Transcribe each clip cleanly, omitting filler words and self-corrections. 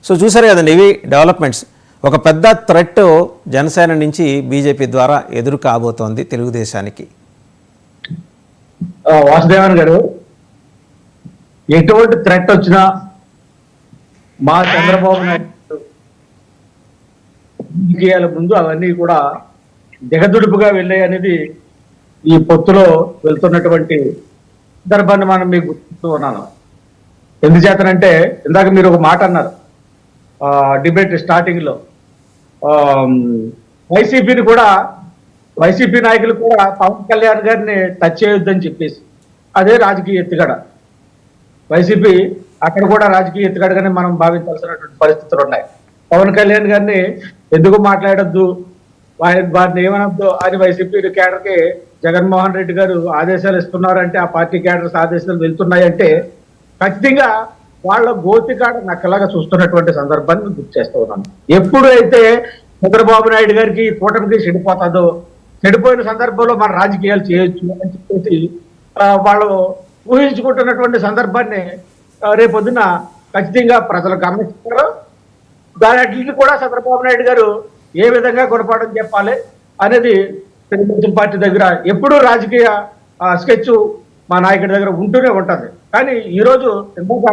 So చూసారు కదండి, ఇవి డెవలప్మెంట్స్. ఒక పెద్ద థ్రెట్ జనసేన నుంచి బీజేపీ ద్వారా ఎదురు కాబోతోంది తెలుగుదేశానికి. వాసుదేవన్ గారు, ఎటువంటి థ్రెట్ వచ్చినా మా చంద్రబాబు నాయుడు రాజకీయాల ముందు అవన్నీ కూడా దిగదుడుపుగా వెళ్ళాయి అనేది ఈ పొత్తులో వెళ్తున్నటువంటి సందర్భాన్ని మనం మీకు గుర్తు ఉన్నాను. ఎందుచేతనంటే ఇందాక మీరు ఒక మాట అన్నారు డిబేట్ స్టార్టింగ్ లో, వైసీపీ నాయకులు కూడా పవన్ కళ్యాణ్ గారిని టచ్ చేయొద్దని చెప్పేసి, అదే రాజకీయ ఎత్తుగడ. వైసీపీ అక్కడ కూడా రాజకీయ ఎత్తుగడగానే మనం భావించాల్సినటువంటి పరిస్థితులు ఉన్నాయి. పవన్ కళ్యాణ్ గారిని ఎందుకు మాట్లాడొద్దు, వారిని ఏమనొద్దు అని వైసీపీ కేడర్కి జగన్మోహన్ రెడ్డి గారు ఆదేశాలు ఇస్తున్నారంటే, ఆ పార్టీ కేడర్స్ ఆదేశాలు వెళ్తున్నాయంటే ఖచ్చితంగా వాళ్ళ గోతికాడ నక్కలాగా చూస్తున్నటువంటి సందర్భాన్ని గుర్తు చేస్తూ ఉన్నాను. ఎప్పుడైతే చంద్రబాబు నాయుడు గారికి కూటమికి చెడిపోతుందో, చెడిపోయిన సందర్భంలో మన రాజకీయాలు చేయొచ్చు అని చెప్పేసి వాళ్ళు ఊహించుకుంటున్నటువంటి సందర్భాన్ని రేపొద్దున ఖచ్చితంగా ప్రజలు గమనిస్తారు. దానికి కూడా చంద్రబాబు నాయుడు గారు ఏ విధంగా గుణపాఠం చెప్పాలి అనేది తెలుగుదేశం పార్టీ దగ్గర ఎప్పుడూ రాజకీయ స్కెచ్ మా నాయకుడి దగ్గర ఉంటూనే ఉంటుంది. కానీ ఈరోజు ఎందుకు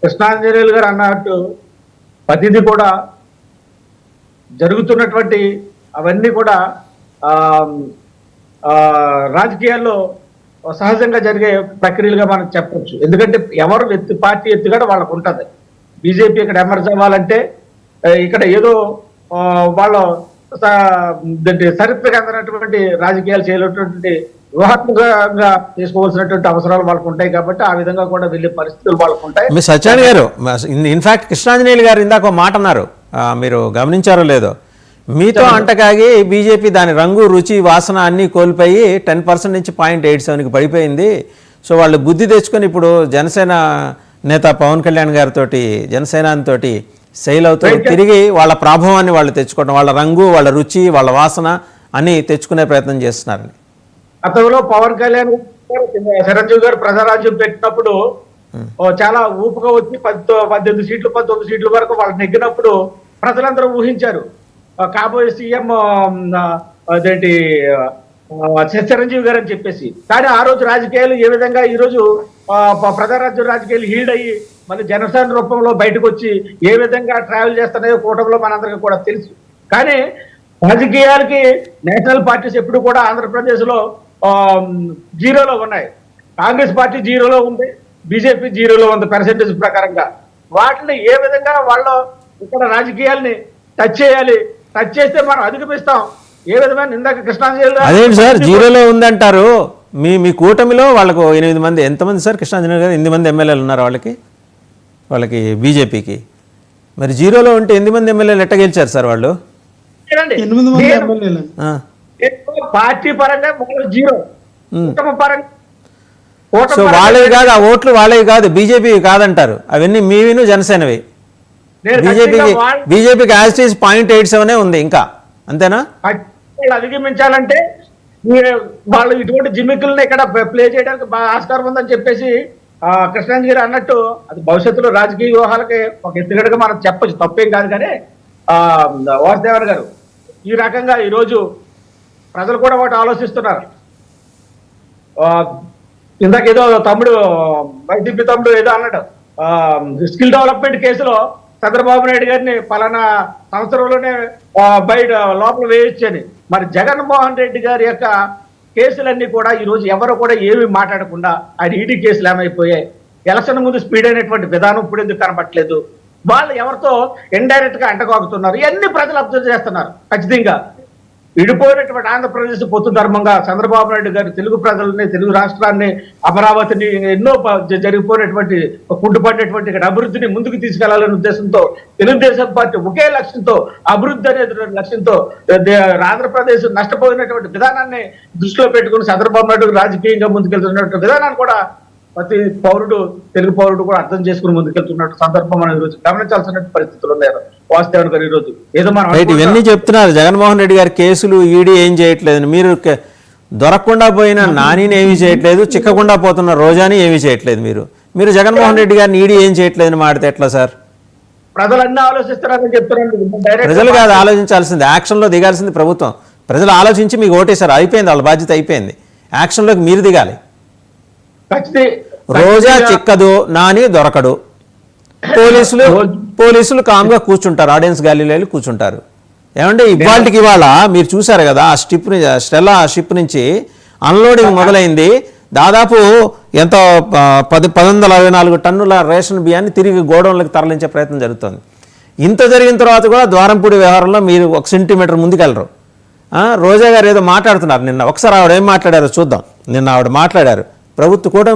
కృష్ణాంజనేయులు గారు అన్నట్టు ప్రతిదీ కూడా జరుగుతున్నటువంటి అవన్నీ కూడా రాజకీయాల్లో సహజంగా జరిగే ప్రక్రియలుగా మనం చెప్పచ్చు. ఎందుకంటే ఎవరు పార్టీ ఎత్తుగడ వాళ్ళకు ఉంటుంది. బీజేపీ ఇక్కడ ఎమర్జ్ అవ్వాలంటే ఇక్కడ ఏదో వాళ్ళ చరిత్రకు అందినటువంటి రాజకీయాలు చేయలేటువంటి వ్యూహాత్మకంగా తీసుకోవాల్సినటువంటి అవసరాలు వాళ్ళకు ఉంటాయి. కాబట్టి ఆ విధంగా కూడా వెళ్ళే పరిస్థితులు వాళ్ళకు ఉంటాయి. మీ సత్యాని గారు, ఇన్ఫాక్ట్ కృష్ణాంజనేయులు గారు ఇందాక ఒక మాట అన్నారు, మీరు గమనించారో లేదో, మీతో అంటకాగి బీజేపీ దాని రంగు రుచి వాసన అన్నీ కోల్పోయి 10% నుంచి 0.87కి పడిపోయింది. సో వాళ్ళు బుద్ధి తెచ్చుకొని ఇప్పుడు జనసేన నేత పవన్ కళ్యాణ్ గారితో జనసేనతో సెయిల్ అవుతూ తిరిగి వాళ్ళ ప్రభావాన్ని వాళ్ళు తెచ్చుకోవడం, వాళ్ళ రంగు, వాళ్ళ రుచి, వాళ్ళ వాసన అన్నీ తెచ్చుకునే ప్రయత్నం చేస్తున్నారని. గతంలో పవన్ కళ్యాణ్ చిరంజీవి గారు ప్రజారాజ్యం పెట్టినప్పుడు చాలా ఊపుగా వచ్చి 18 సీట్లు 19 సీట్ల వరకు వాళ్ళు నెగ్గినప్పుడు ప్రజలందరూ ఊహించారు కాబోయే సీఎం అదేంటి చిరంజీవి గారు అని చెప్పేసి. కానీ ఆ రోజు రాజకీయాలు ఏ విధంగా ఈ రోజు ప్రజారాజ్యం రాజకీయాలు హీల్డ్ అయ్యి మళ్ళీ జనసేన రూపంలో బయటకు వచ్చి ఏ విధంగా ట్రావెల్ చేస్తున్నాయో కూటమిలో మనందరికీ కూడా తెలుసు. కానీ రాజకీయాలకి నేషనల్ పార్టీస్ ఎప్పుడు కూడా ఆంధ్రప్రదేశ్లో జీరోలో ఉన్నాయి. కాంగ్రెస్ పార్టీ జీరోలో ఉంది, బీజేపీ జీరోలో ఉంది పర్సెంటేజ్ ప్రకారంగా. వాటిని ఏ విధంగా వాళ్ళు ఇక్కడ రాజకీయాల్ని టచ్ చేయాలి, టచ్ చేస్తే మనం అధిగమిస్తాం. ఏ విధమైన ఇందాక కృష్ణాంజనేయులు గారు అదేంటి సార్ జీరోలో ఉందంటారు? మీ కూటమిలో వాళ్ళకు 8 మంది, ఎంతమంది సార్ కృష్ణాంజనేయులు గారు 8 మంది ఎమ్మెల్యేలు ఉన్నారు వాళ్ళకి బీజేపీకి. మరి జీరోలో ఉంటే 8 మంది ఎమ్మెల్యేలు ఎట్ట గెలిచారు సార్ వాళ్ళు? పార్టీ పరంగా జీరో, పరంగా సో వాళ్ళవి కాదు, ఆ ఓట్లు వాళ్ళవి కాదు, బీజేపీ కాదంటారు. అవన్నీ మీవిను జనసేనవి. బీజేపీకి యాజ్ ఇట్ ఈజ్ 0.87 ఉంది ఇంకా, అంతేనా? అధిగమించాలంటే వాళ్ళు ఇటువంటి జిమ్మికుల్ని ఇక్కడ ప్లే చేయడానికి బాగా ఆస్కారం ఉందని చెప్పేసి కృష్ణాంజీ గారు అన్నట్టు అది భవిష్యత్తులో రాజకీయ వ్యూహాలకి ఒక ఎత్తుగడగా మనం చెప్పచ్చు, తప్పేం కాదు. కానీ వాసుదేవన్ గారు ఈ రకంగా ఈరోజు ప్రజలు కూడా ఒకటి ఆలోచిస్తున్నారు. ఇందాక ఏదో తమ్ముడు వైసీపీ తమ్ముడు ఏదో అన్నాడు, స్కిల్ డెవలప్మెంట్ కేసులో చంద్రబాబు నాయుడు గారిని పలానా సంవత్సరంలోనే బయట లోపల వేయొచ్చు అని. మరి జగన్మోహన్ రెడ్డి గారి యొక్క కేసులన్నీ కూడా ఈరోజు ఎవరు కూడా ఏమీ మాట్లాడకుండా ఆయన ఈడీ కేసులు ఏమైపోయాయి, ఎలక్షన్ ముందు స్పీడ్ అయినటువంటి విధానం ఇప్పుడు ఎందుకు కనబట్టలేదు, వాళ్ళు ఎవరితో ఇండైరెక్ట్ గా అంటగోగుతున్నారు, ఇవన్నీ ప్రజలు అబ్జర్వ్ చేస్తున్నారు. ఖచ్చితంగా విడిపోయినటువంటి ఆంధ్రప్రదేశ్ పొత్తు ధర్మంగా చంద్రబాబు నాయుడు గారు తెలుగు ప్రజల్ని, తెలుగు రాష్ట్రాన్ని, అమరావతిని, ఎన్నో జరిగిపోయినటువంటి కుంటుపడినటువంటి ఇక్కడ అభివృద్ధిని ముందుకు తీసుకెళ్లాలనే ఉద్దేశంతో తెలుగుదేశం పార్టీ ఒకే లక్ష్యంతో, అభివృద్ధి అనే లక్ష్యంతో ఆంధ్రప్రదేశ్ నష్టపోయినటువంటి విధానాన్ని దృష్టిలో పెట్టుకుని చంద్రబాబు నాయుడు రాజకీయంగా ముందుకెళ్తున్నటువంటి విధానాన్ని కూడా ప్రతి పౌరుడు, తెలుగు పౌరుడు కూడా అర్థం చేసుకుని ముందుకెళ్తున్నట్టు సందర్భం మనం ఈరోజు గమనించాల్సిన పరిస్థితులు ఉన్నాయి. వాసుదేవన్ గారు ఈరోజు ఏదో మనం ఇవన్నీ చెప్తున్నారు, జగన్మోహన్ రెడ్డి గారి కేసులు ఈడీ ఏం చేయట్లేదు, మీరు దొరకకుండా పోయిన నానిని ఏమీ చేయట్లేదు, చిక్కకుండా పోతున్న రోజాని ఏమీ చేయట్లేదు, మీరు జగన్మోహన్ రెడ్డి గారిని ఈడీ ఏం చేయట్లేదని మాడితే ఎట్లా సార్? ప్రజలన్నీ ఆలోచిస్తారని చెప్తున్నాను. డైరెక్ట్ ప్రజలు కాదు ఆలోచించాల్సింది, యాక్షన్లో దిగాల్సింది ప్రభుత్వం. ప్రజలు ఆలోచించి మీకు ఓటేశారు, అయిపోయింది, వాళ్ళ బాధ్యత అయిపోయింది. యాక్షన్లోకి మీరు దిగాలి. రోజా చిక్కదు, నాని దొరకడు, పోలీసులు కామ్గా కూర్చుంటారు, ఆడియన్స్ గ్యాలీలో కూర్చుంటారు. ఏమంటే ఇవాళకి ఇవాళ మీరు చూసారు కదా, ఆ స్టెల్లా షిప్ నుంచి అన్లోడింగ్ మొదలైంది. దాదాపు ఎంత 1164 టన్నుల రేషన్ బియ్యాన్ని తిరిగి గోడౌన్లకు తరలించే ప్రయత్నం జరుగుతుంది. ఇంత జరిగిన తర్వాత కూడా ద్వారంపూడి వ్యవహారంలో మీరు 1 సెంటీమీటర్ ముందుకెళ్ళరు. రోజా గారు ఏదో మాట్లాడుతున్నారు నిన్న, ఒకసారి ఆవిడ ఏం మాట్లాడారో చూద్దాం. నిన్న ఆవిడ మాట్లాడారు, ప్రభుత్వ కూటమి